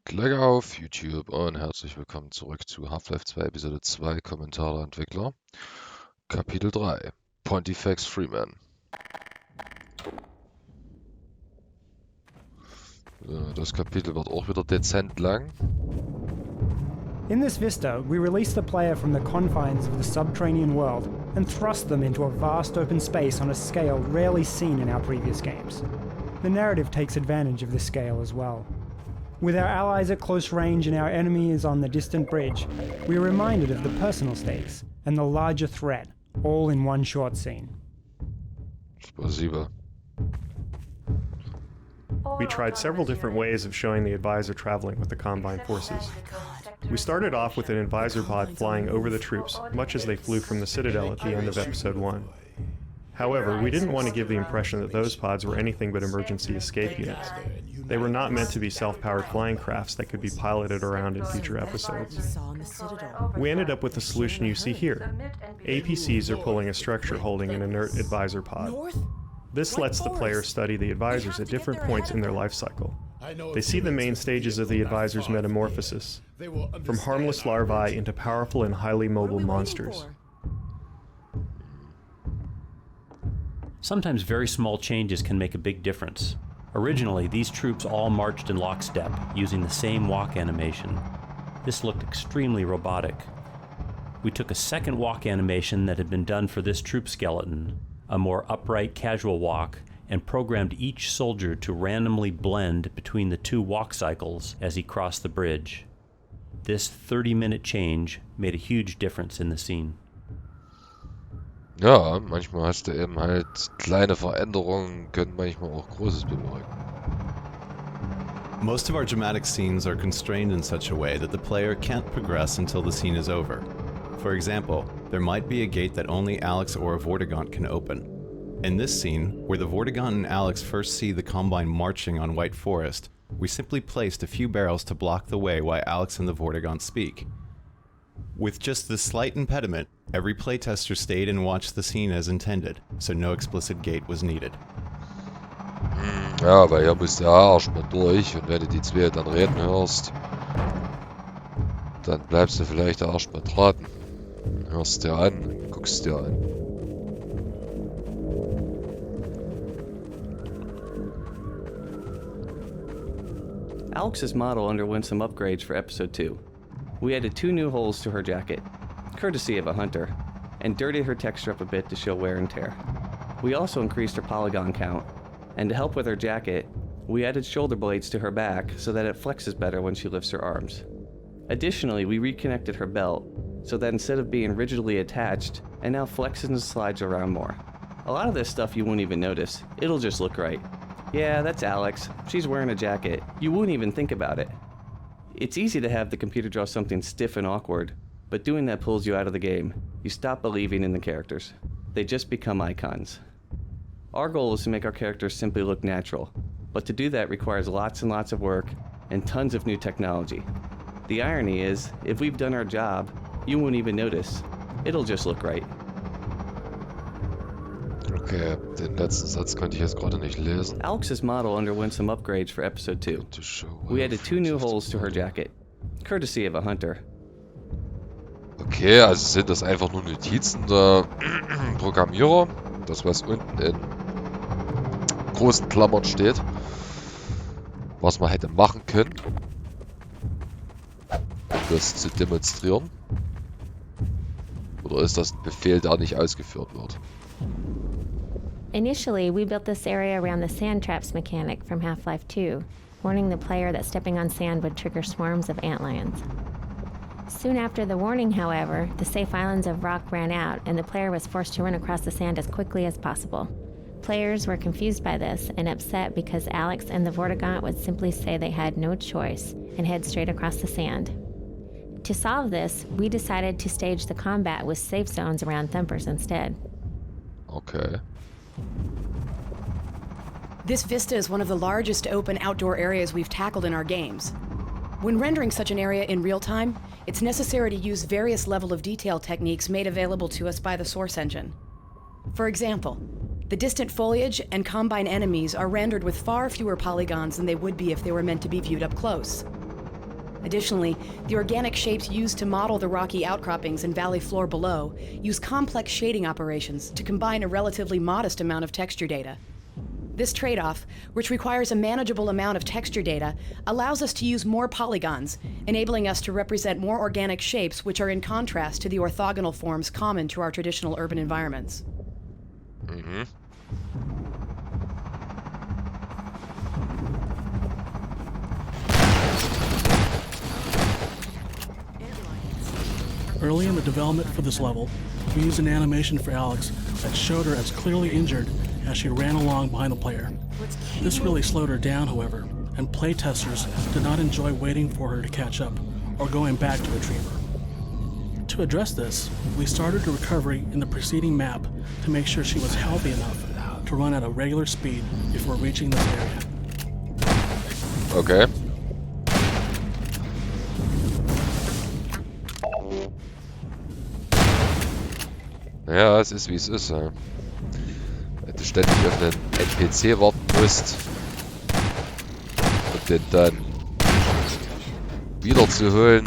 Glück auf YouTube und herzlich willkommen zurück zu Half-Life 2 Episode 2 Kommentar der Entwickler. Kapitel 3 Pontifex Freeman. Das Kapitel wird auch wieder dezent lang. In this vista, we release the player from the confines of the subterranean world and thrust them into a vast open space on a scale rarely seen in our previous games. The narrative takes advantage of this scale as well. With our allies at close range and our enemy is on the distant bridge, we are reminded of the personal stakes and the larger threat, all in one short scene. Spasiba. We tried several different ways of showing the advisor traveling with the Combine forces. We started off with an advisor pod flying over the troops, much as they flew from the Citadel at the end of Episode 1. However, we didn't want to give the impression that those pods were anything but emergency escape units. They were not meant to be self-powered flying crafts that could be piloted around in future episodes. We ended up with the solution you see here. APCs are pulling a structure holding an inert advisor pod. This lets the player study the advisors at different points in their life cycle. They see the main stages of the advisor's metamorphosis, from harmless larvae into powerful and highly mobile monsters. Sometimes very small changes can make a big difference. Originally, these troops all marched in lockstep, using the same walk animation. This looked extremely robotic. We took a second walk animation that had been done for this troop skeleton, a more upright, casual walk, and programmed each soldier to randomly blend between the two walk cycles as he crossed the bridge. This 30-minute change made a huge difference in the scene. Ja, manchmal hast du eben halt kleine Veränderungen, können manchmal auch Großes bewirken. Most of our dramatic scenes are constrained in such a way that the player can't progress until the scene is over. For example, there might be a gate that only Alex or a Vortigaunt can open. In this scene, where the Vortigaunt and Alex first see the Combine marching on White Forest, we simply placed a few barrels to block the way while Alex and the Vortigaunt speak. With just this slight impediment, every playtester stayed and watched the scene as intended, so no explicit gate was needed. Ja, weil hier muss der Arsch mal durch und wenn du die zwei dann reden hörst, dann bleibst du vielleicht der Arsch mal dran. Hörst dir an, guckst dir an. Alex's model underwent some upgrades for Episode 2. We added 2 new holes to her jacket, courtesy of a hunter, and dirtied her texture up a bit to show wear and tear. We also increased her polygon count, and to help with her jacket, we added shoulder blades to her back so that it flexes better when she lifts her arms. Additionally, we reconnected her belt so that instead of being rigidly attached, it now flexes and slides around more. A lot of this stuff you won't even notice, it'll just look right. Yeah, that's Alex. She's wearing a jacket. You wouldn't even think about it. It's easy to have the computer draw something stiff and awkward, but doing that pulls you out of the game. You stop believing in the characters. They just become icons. Our goal is to make our characters simply look natural, but to do that requires lots and lots of work and tons of new technology. The irony is, if we've done our job, you won't even notice. It'll just look right. Okay, den letzten Satz konnte ich jetzt gerade nicht lesen. Alex's model underwent some upgrades for Episode 2. We added 2 new holes to her jacket, courtesy of a hunter. Okay, also sind das einfach nur Notizen der Programmierer. Das, was unten in großen Klammern steht. Was man hätte machen können, um das zu demonstrieren. Oder ist das ein Befehl, der nicht ausgeführt wird? Initially, we built this area around the sand traps mechanic from Half-Life 2, warning the player that stepping on sand would trigger swarms of antlions. Soon after the warning, however, the safe islands of rock ran out, and the player was forced to run across the sand as quickly as possible. Players were confused by this and upset because Alex and the Vortigaunt would simply say they had no choice and head straight across the sand. To solve this, we decided to stage the combat with safe zones around Thumpers instead. Okay. This vista is one of the largest open outdoor areas we've tackled in our games. When rendering such an area in real time, it's necessary to use various level of detail techniques made available to us by the source engine. For example, the distant foliage and Combine enemies are rendered with far fewer polygons than they would be if they were meant to be viewed up close. Additionally, the organic shapes used to model the rocky outcroppings and valley floor below use complex shading operations to combine a relatively modest amount of texture data. This trade-off, which requires a manageable amount of texture data, allows us to use more polygons, enabling us to represent more organic shapes which are in contrast to the orthogonal forms common to our traditional urban environments. Mhm. Early in the development for this level, we used an animation for Alex that showed her as clearly injured as she ran along behind the player. This really slowed her down, however, and playtesters did not enjoy waiting for her to catch up or going back to retrieve her. To address this, we started a recovery in the preceding map to make sure she was healthy enough to run at a regular speed before reaching this area. Okay. Ja, es ist wie es ist. Ja. Wenn du ständig auf einen NPC warten musst und den dann wieder zu holen.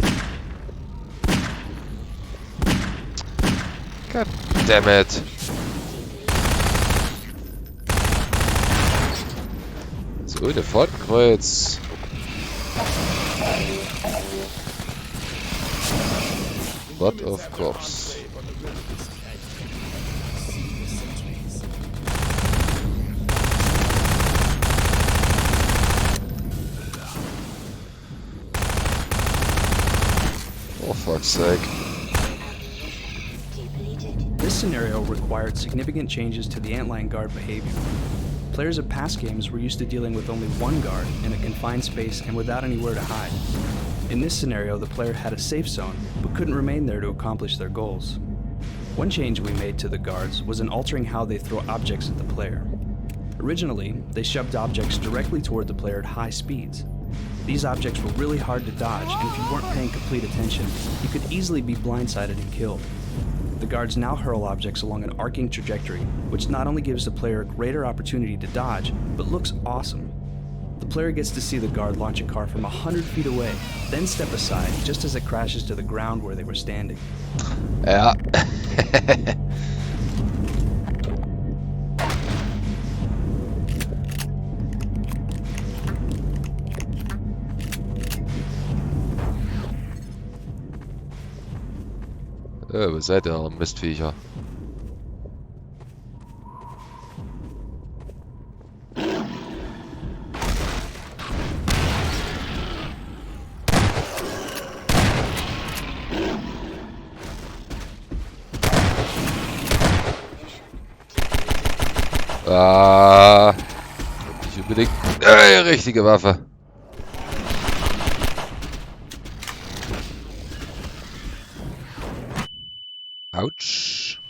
God damn it. So, ohne Fadenkreuz. What of course. For fuck's sake. This scenario required significant changes to the antlion guard behavior. Players of past games were used to dealing with only one guard in a confined space and without anywhere to hide. In this scenario, the player had a safe zone, but couldn't remain there to accomplish their goals. One change we made to the guards was in altering how they throw objects at the player. Originally, they shoved objects directly toward the player at high speeds. These objects were really hard to dodge, and if you weren't paying complete attention, you could easily be blindsided and killed. The guards now hurl objects along an arcing trajectory, which not only gives the player a greater opportunity to dodge, but looks awesome. The player gets to see the guard launch a car from 100 feet away, then step aside just as it crashes to the ground where they were standing. Ja. Wo seid ihr, Mistviecher? Nicht unbedingt richtige Waffe. Ouch.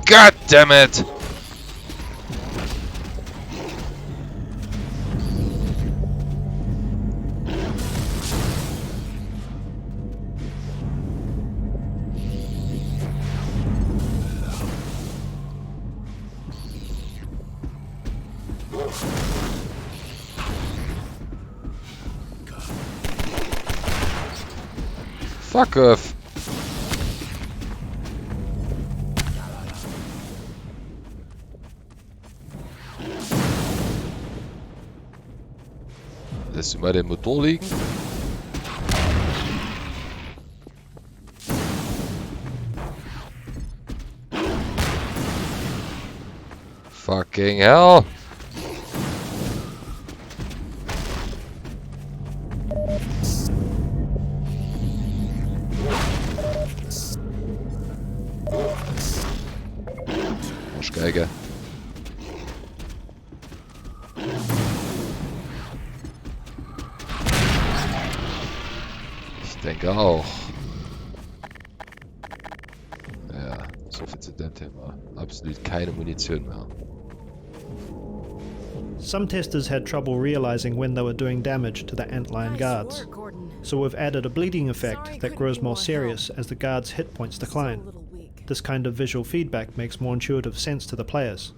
God damn it! Fuck off. Lässt du mal den Motor liegen? Fucking hell! Arschgeige. Ich denke auch. Ja, so viel zu dem Thema. Absolut keine Munition mehr. Some testers had trouble realizing when they were doing damage to the antlion guards, so we've added a bleeding effect that grows more serious as the guards' hit points decline. This kind of visual feedback makes more intuitive sense to the players.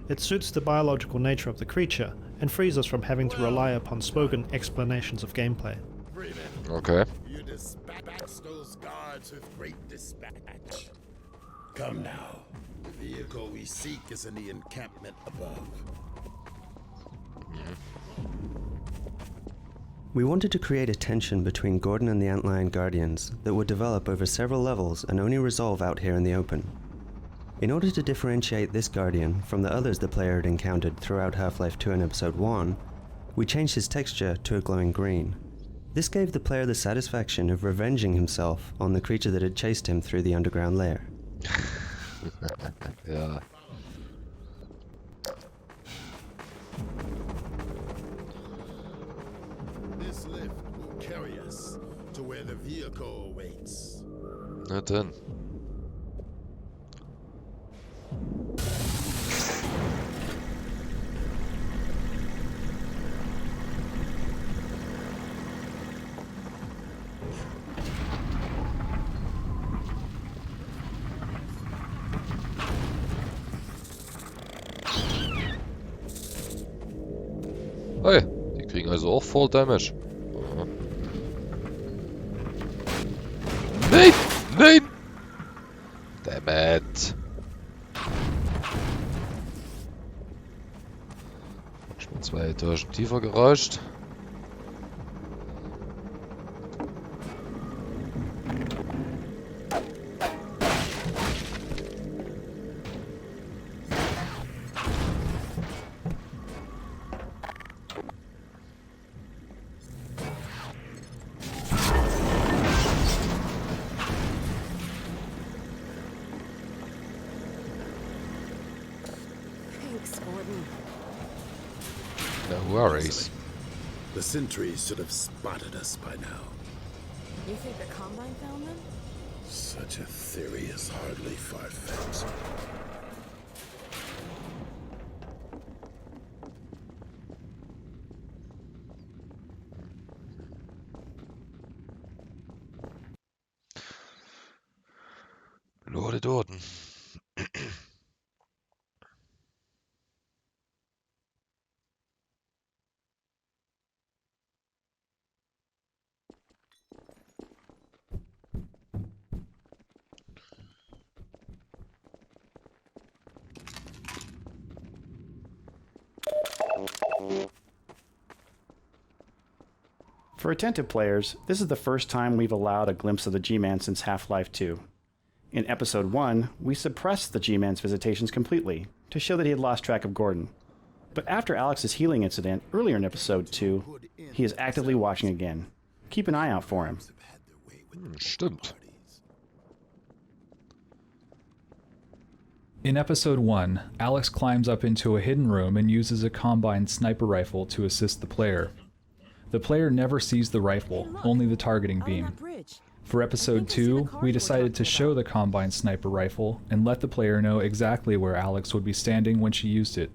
It suits the biological nature of the creature and frees us from having to rely upon spoken explanations of gameplay. Freeman. Okay. You dispatch those guards with great dispatch. Come now. The vehicle we seek is in the encampment above. We wanted to create a tension between Gordon and the Antlion Guardians that would develop over several levels and only resolve out here in the open. In order to differentiate this Guardian from the others the player had encountered throughout Half-Life 2 and Episode 1, we changed his texture to a glowing green. This gave the player the satisfaction of revenging himself on the creature that had chased him through the underground lair. Ja. This lift will carry us to where the vehicle awaits. Na dann. Hey, die kriegen also auch Full Damage. Aha. Nein! Nein! Damn it! Ich bin 2 Etagen tiefer gerauscht. No worries. The sentries should have spotted us by now. You think the Combine found them? Such a theory is hardly far-fetched. Lorde Doden. For attentive players, this is the first time we've allowed a glimpse of the G-Man since Half-Life 2. In Episode 1, we suppressed the G-Man's visitations completely, to show that he had lost track of Gordon. But after Alex's healing incident earlier in Episode 2, he is actively watching again. Keep an eye out for him. Stimmt. In Episode 1, Alex climbs up into a hidden room and uses a Combine sniper rifle to assist the player. The player never sees the rifle, only the targeting beam. For Episode 2, we decided to show the Combine sniper rifle and let the player know exactly where Alex would be standing when she used it.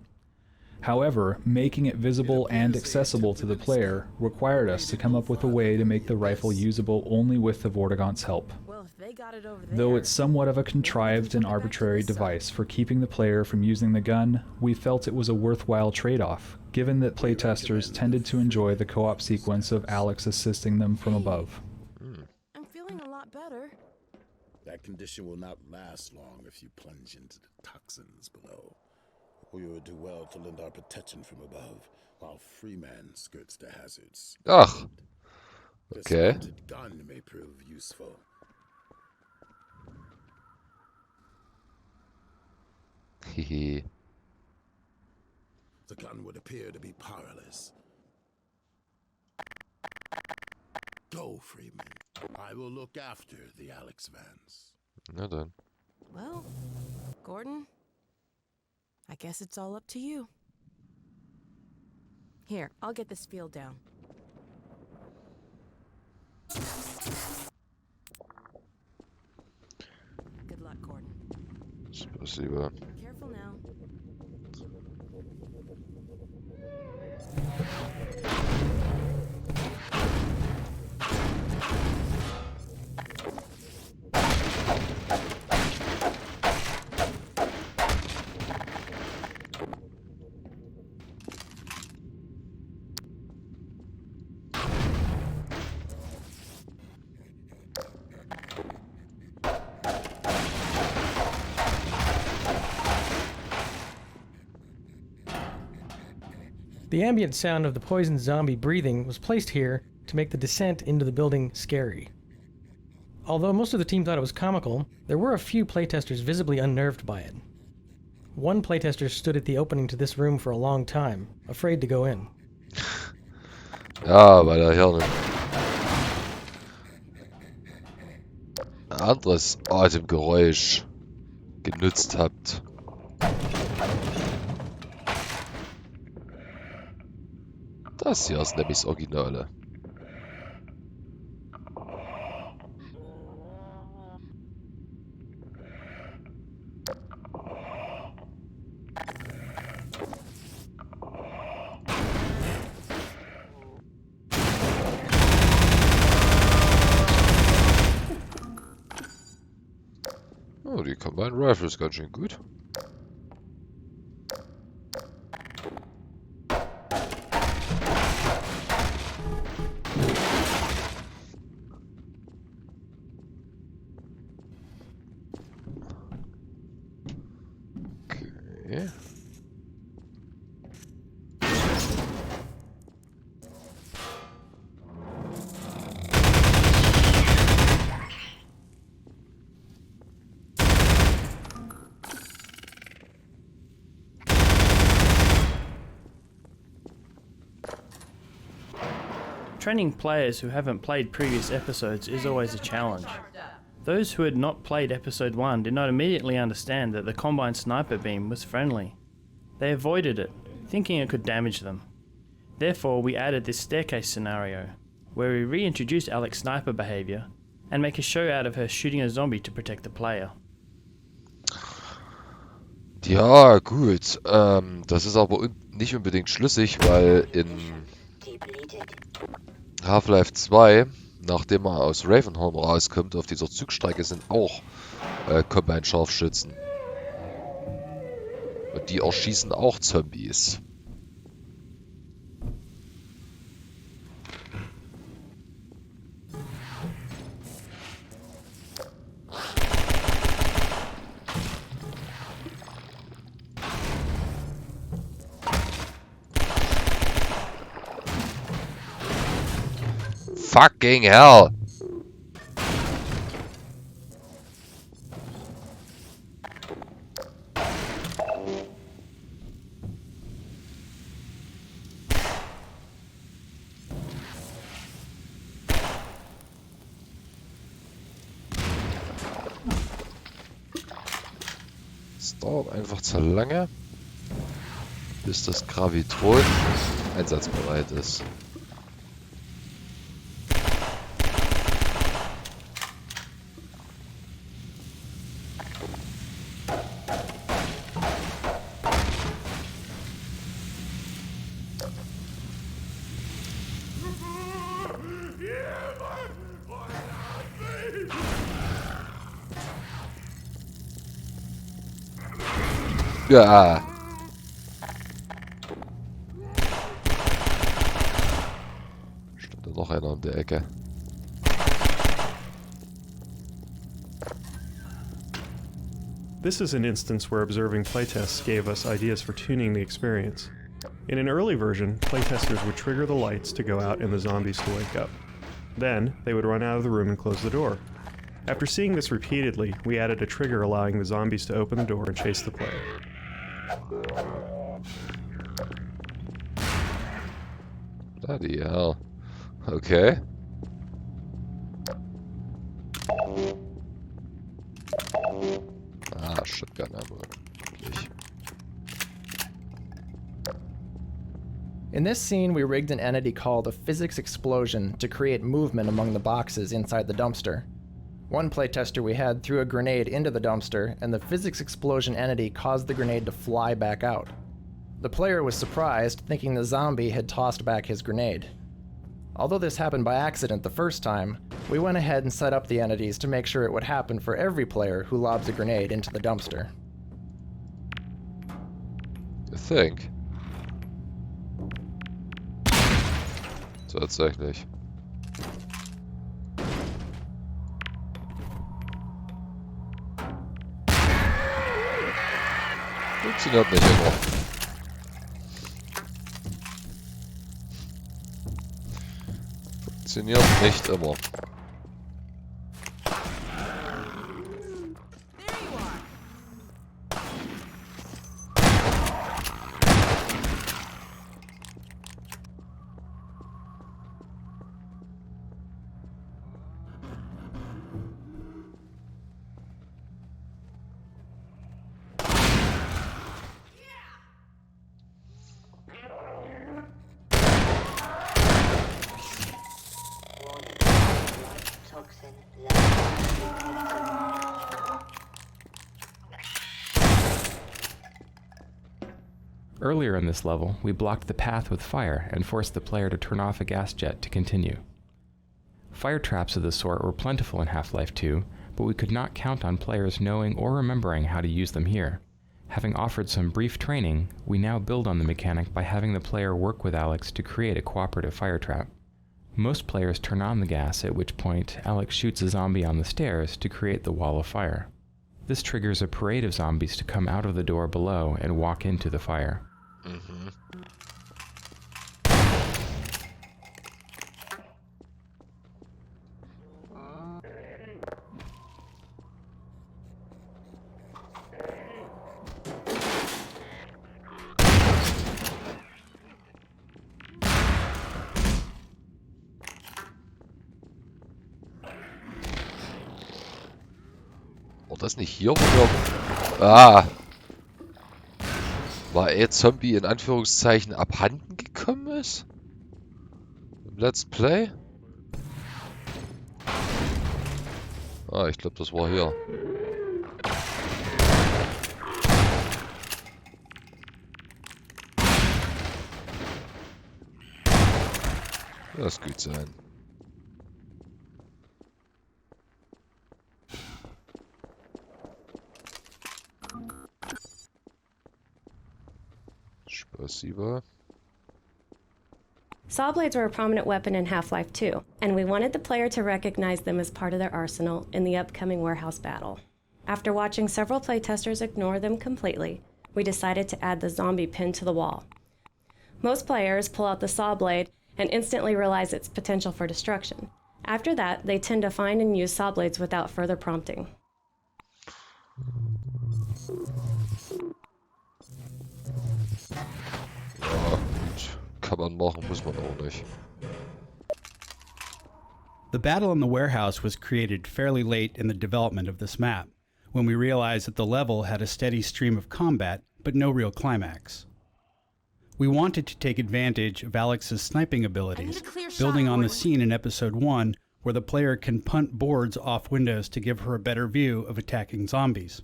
However, making it visible and accessible to the player required us to come up with a way to make the rifle usable only with the Vortigaunt's help. Though it's somewhat of a contrived and arbitrary device for keeping the player from using the gun, we felt it was a worthwhile trade-off, given that playtesters tended to enjoy the co-op sequence of Alex assisting them from above. I'm feeling a lot better. That condition will not last long if you plunge into the toxins below. We would do well to lend our protection from above, while Freeman skirts the hazards. Ach, okay. This mounted gun may prove useful. Hehe. The gun would appear to be powerless. Go, Freeman. I will look after the Alex Vans. Na dann. Well, Gordon, I guess it's all up to you. Here, I'll get this field down. Good luck, Gordon. Спасибо. Careful now. The ambient sound of the poisoned zombie breathing was placed here to make the descent into the building scary. Although most of the team thought it was comical, there were a few playtesters visibly unnerved by it. One playtester stood at the opening to this room for a long time, afraid to go in. Ja, weil er hier ein anderes Atemgeräusch genutzt habt. Das hier ist nämlich das Originale. Oh, die Combined Rifle ist ganz schön gut. Okay. Training players who haven't played previous episodes is always a challenge. Those who had not played episode 1 did not immediately understand that the Combine sniper beam was friendly. They avoided it, thinking it could damage them. Therefore, we added this staircase scenario, where we reintroduce Alex's sniper behavior and make a show out of her shooting a zombie to protect the player. Ja, gut. Das ist aber nicht unbedingt schlüssig, weil in Half-Life 2, nachdem man aus Ravenholm rauskommt, auf dieser Zugstrecke sind auch Combine-Scharfschützen. Und die erschießen auch Zombies. Fucking hell! Es dauert einfach zu lange, bis das Gravitron einsatzbereit ist. Ja. Steht da noch einer um die Ecke. This is an instance where observing playtests gave us ideas for tuning the experience. In an early version, playtesters would trigger the lights to go out and the zombies to wake up. Then, they would run out of the room and close the door. After seeing this repeatedly, we added a trigger allowing the zombies to open the door and chase the player. Bloody hell. Okay. Ah, shotgun ammo. In this scene, we rigged an entity called a physics explosion to create movement among the boxes inside the dumpster. One playtester we had threw a grenade into the dumpster, and the physics explosion entity caused the grenade to fly back out. The player was surprised, thinking the zombie had tossed back his grenade. Although this happened by accident the first time, we went ahead and set up the entities to make sure it would happen for every player who lobs a grenade into the dumpster. You think? Tatsächlich. Funktioniert nicht immer. funktioniert nicht immer. Earlier in this level, we blocked the path with fire and forced the player to turn off a gas jet to continue. Fire traps of this sort were plentiful in Half-Life 2, but we could not count on players knowing or remembering how to use them here. Having offered some brief training, we now build on the mechanic by having the player work with Alex to create a cooperative fire trap. Most players turn on the gas, at which point Alex shoots a zombie on the stairs to create the wall of fire. This triggers a parade of zombies to come out of the door below and walk into the fire. Mhm. War das nicht hier, wo wir... Ah! War Zombie in Anführungszeichen abhanden gekommen ist? Im Let's Play? Ah, ich glaube, das war hier. Das gut sein. Спасибо. Saw blades were a prominent weapon in Half-Life 2, and we wanted the player to recognize them as part of their arsenal in the upcoming warehouse battle. After watching several playtesters ignore them completely, we decided to add the zombie pinned to the wall. Most players pull out the saw blade and instantly realize its potential for destruction. After that, they tend to find and use saw blades without further prompting. Ja, gut. Kann man machen, muss man auch nicht. The battle in the warehouse was created fairly late in the development of this map, when we realized that the level had a steady stream of combat, but no real climax. We wanted to take advantage of Alex's sniping abilities, building on the scene in Episode 1 where the player can punt boards off windows to give her a better view of attacking zombies.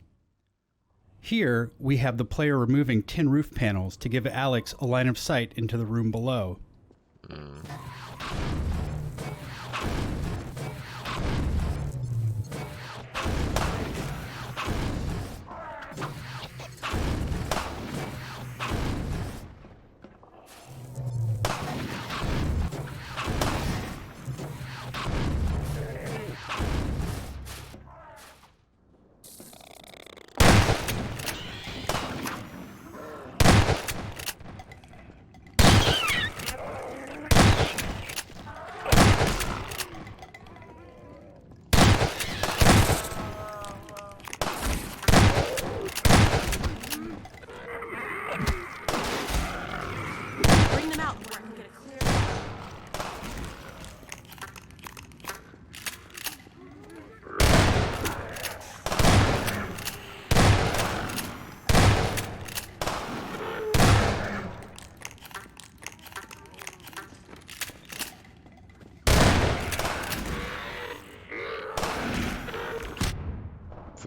Here, we have the player removing tin roof panels to give Alex a line of sight into the room below.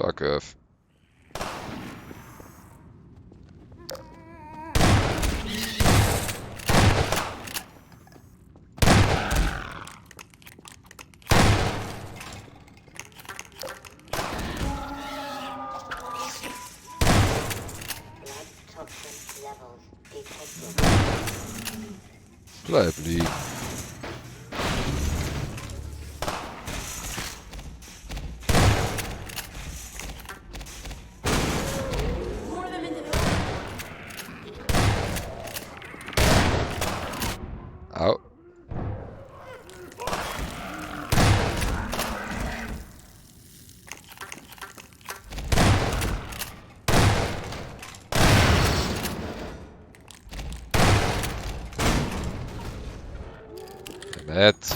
Fuck off. Bleib liegen. Au. nett.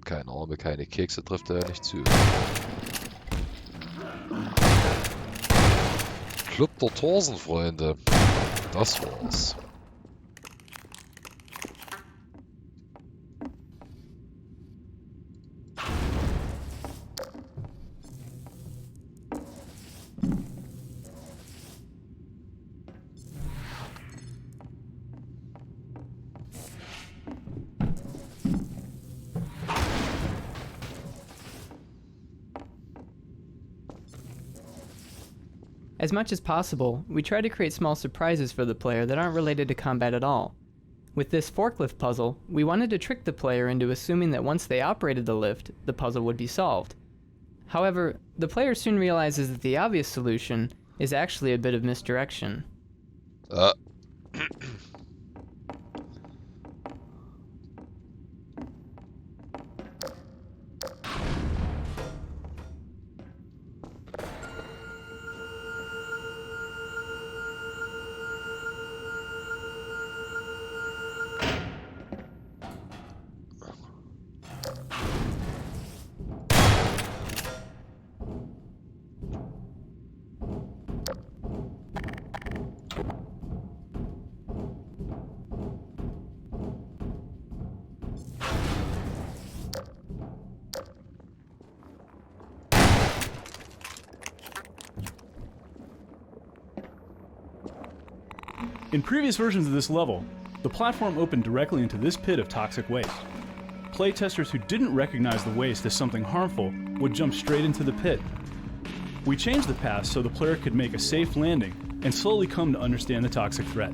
Keine Arme, keine Kekse trifft er ja nicht zu. Club der Torsenfreunde. Das war's. As much as possible, we try to create small surprises for the player that aren't related to combat at all. With this forklift puzzle, we wanted to trick the player into assuming that once they operated the lift, the puzzle would be solved. However, the player soon realizes that the obvious solution is actually a bit of misdirection. In previous versions of this level, the platform opened directly into this pit of toxic waste. Playtesters who didn't recognize the waste as something harmful would jump straight into the pit. We changed the path so the player could make a safe landing and slowly come to understand the toxic threat.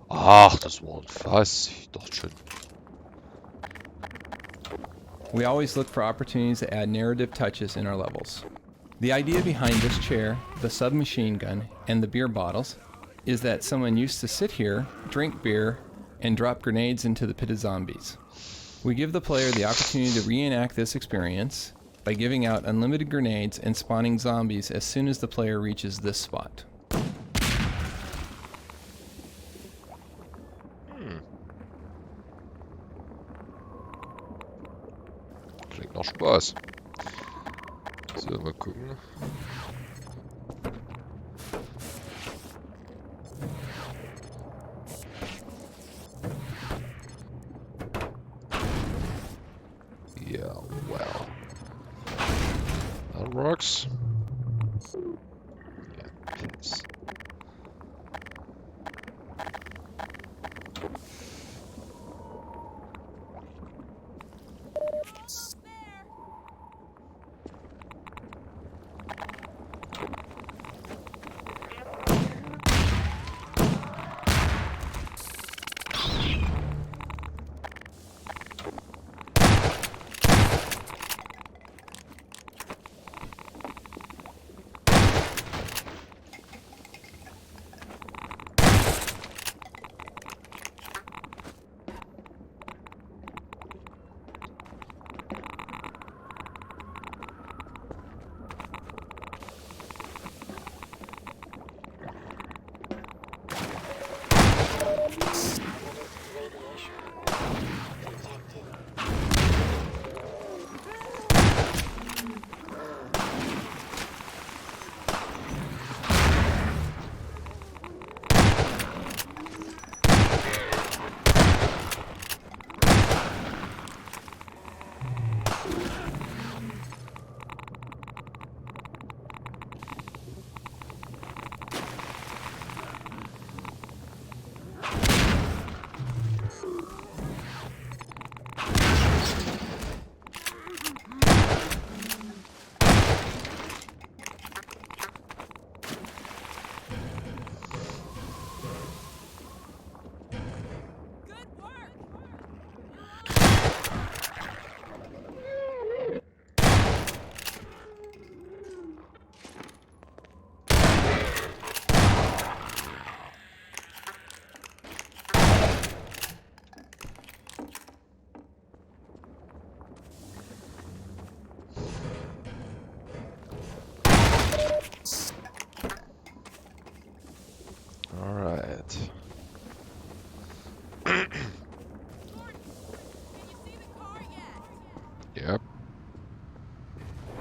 Ach, das war ein Fass. Ich dachte schon. We always look for opportunities to add narrative touches in our levels. The idea behind this chair, the submachine gun, and the beer bottles is that someone used to sit here, drink beer, and drop grenades into the pit of zombies. We give the player the opportunity to reenact this experience by giving out unlimited grenades and spawning zombies as soon as the player reaches this spot. Klingt noch Spaß. So, mal gucken. Yeah, well. That works. Yeah, pins.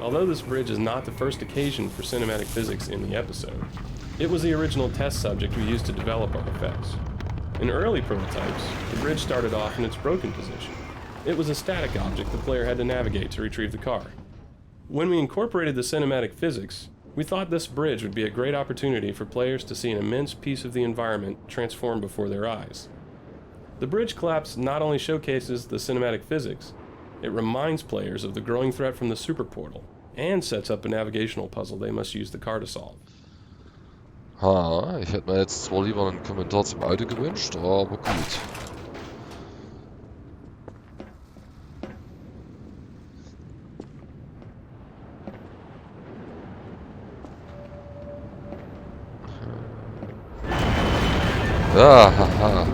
Although this bridge is not the first occasion for cinematic physics in the episode, it was the original test subject we used to develop our effects. In early prototypes, the bridge started off in its broken position. It was a static object the player had to navigate to retrieve the car. When we incorporated the cinematic physics, we thought this bridge would be a great opportunity for players to see an immense piece of the environment transform before their eyes. The bridge collapse not only showcases the cinematic physics, it reminds players of the growing threat from the super portal, and sets up a navigational puzzle they must use the car to solve. Ha, ich hätte mir jetzt zwar lieber einen Kommentar zum Auto gewünscht, aber gut. Ja, haha.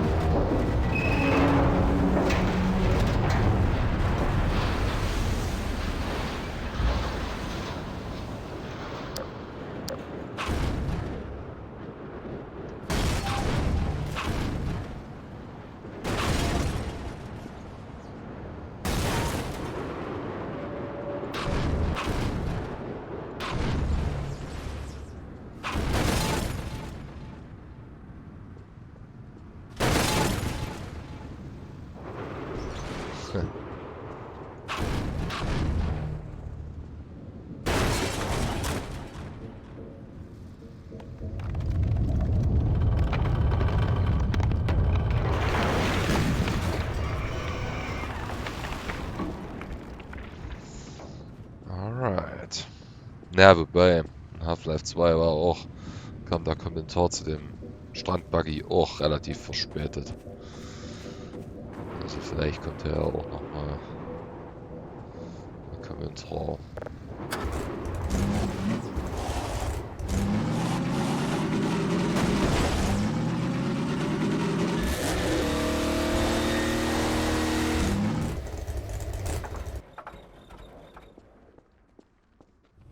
Alright. Ja, wobei, Half-Life 2 war auch, kam der Kommentar zu dem Strandbuggy auch relativ verspätet. Also vielleicht kommt ja auch nochmal ein Kommentar.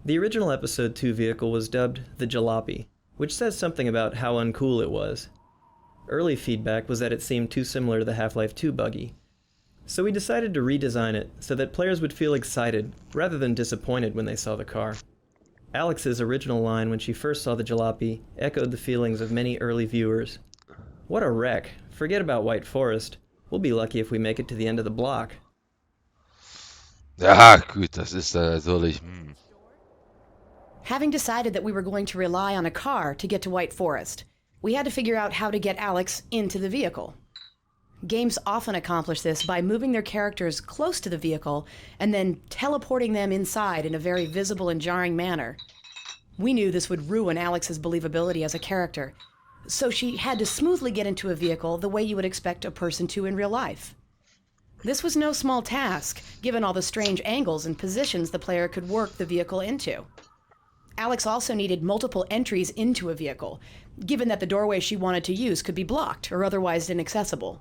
The original Episode 2 vehicle was dubbed the Jalopy, which says something about how uncool it was. Early feedback was that it seemed too similar to the Half-Life 2 buggy. So we decided to redesign it so that players would feel excited rather than disappointed when they saw the car. Alex's original line when she first saw the Jalopy echoed the feelings of many early viewers. What a wreck. Forget about White Forest. We'll be lucky if we make it to the end of the block. Ja, gut, das ist natürlich... Having decided that we were going to rely on a car to get to White Forest, we had to figure out how to get Alex into the vehicle. Games often accomplish this by moving their characters close to the vehicle and then teleporting them inside in a very visible and jarring manner. We knew this would ruin Alex's believability as a character, so she had to smoothly get into a vehicle the way you would expect a person to in real life. This was no small task, given all the strange angles and positions the player could work the vehicle into. Alex also needed multiple entries into a vehicle, given that the doorway she wanted to use could be blocked or otherwise inaccessible.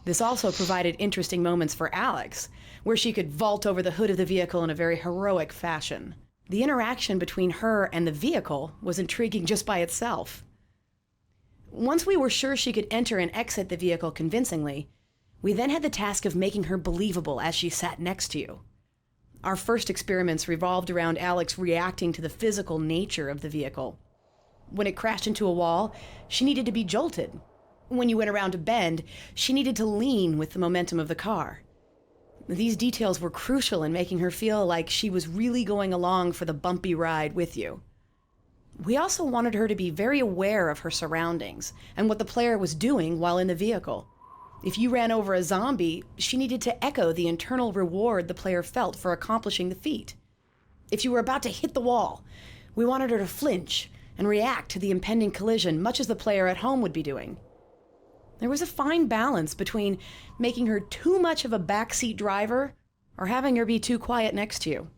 This also provided interesting moments for Alex, where she could vault over the hood of the vehicle in a very heroic fashion. The interaction between her and the vehicle was intriguing just by itself. Once we were sure she could enter and exit the vehicle convincingly, we then had the task of making her believable as she sat next to you. Our first experiments revolved around Alex reacting to the physical nature of the vehicle. When it crashed into a wall, she needed to be jolted. When you went around a bend, she needed to lean with the momentum of the car. These details were crucial in making her feel like she was really going along for the bumpy ride with you. We also wanted her to be very aware of her surroundings and what the player was doing while in the vehicle. If you ran over a zombie, she needed to echo the internal reward the player felt for accomplishing the feat. If you were about to hit the wall, we wanted her to flinch and react to the impending collision much as the player at home would be doing. There was a fine balance between making her too much of a backseat driver or having her be too quiet next to you.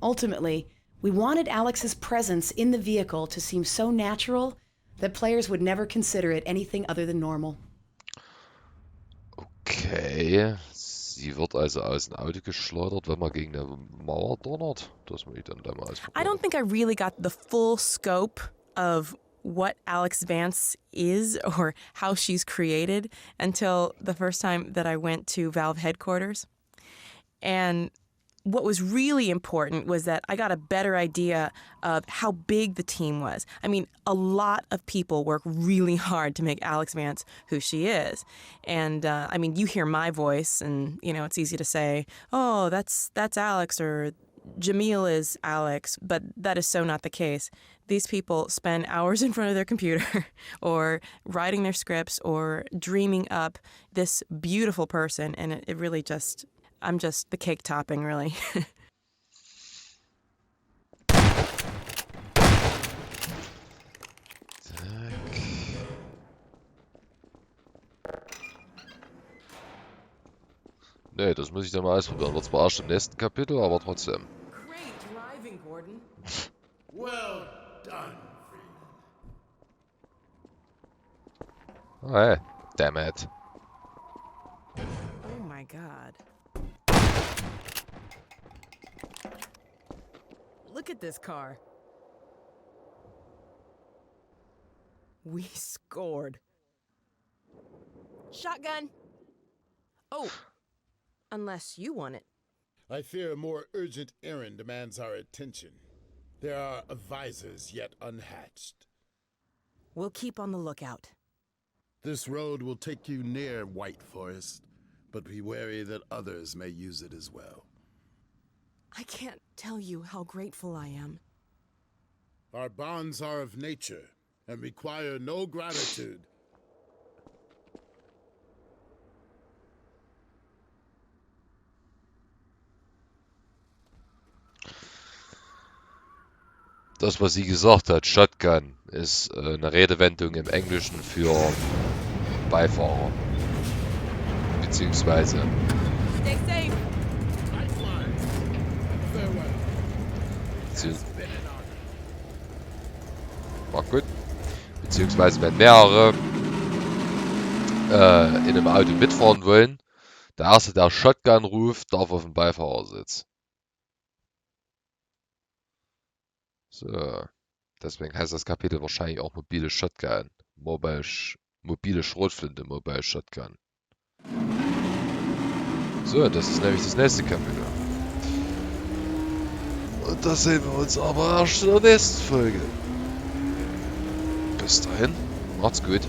Ultimately, we wanted Alex's presence in the vehicle to seem so natural that players would never consider it anything other than normal. Okay, sie wird also aus dem Auto geschleudert, wenn man gegen eine Mauer donnert. Das muss ich dann da mal ausprobieren. I don't think I really got the full scope of what Alex Vance is or how she's created until the first time that I went to Valve headquarters. And what was really important was that I got a better idea of how big the team was. I mean, a lot of people work really hard to make Alex Vance who she is. And, I mean, you hear my voice and, you know, it's easy to say, oh, that's Alex, or Jamil is Alex, but that is so not the case. These people spend hours in front of their computer or writing their scripts or dreaming up this beautiful person, and it really just... I'm just the cake topping, really. Nee, das muss ich dann mal ausprobieren. Wird zwar erst im nächsten Kapitel, aber trotzdem. Great driving, Gordon. Well done, Freeman. Oh, hey, damn it. Oh my God. Look at this car. We scored. Shotgun. Oh, unless you want it. I fear a more urgent errand demands our attention. There are advisors yet unhatched. We'll keep on the lookout. This road will take you near White Forest, but be wary that others may use it as well. I can't tell you how grateful I am. Our bonds are of nature and require no gratitude. Das, was sie gesagt hat, Shotgun, ist eine Redewendung im Englischen für Beifahrer. Beziehungsweise... Stay safe. War gut. Beziehungsweise, wenn mehrere in einem Auto mitfahren wollen, der erste, der Shotgun ruft, darf auf dem Beifahrersitz. So. Deswegen heißt das Kapitel wahrscheinlich auch mobile Shotgun. Mobile Schrotflinte, Mobile Shotgun. So, das ist nämlich das nächste Kapitel. Und das sehen wir uns aber erst in der nächsten Folge. Bis dahin, macht's gut.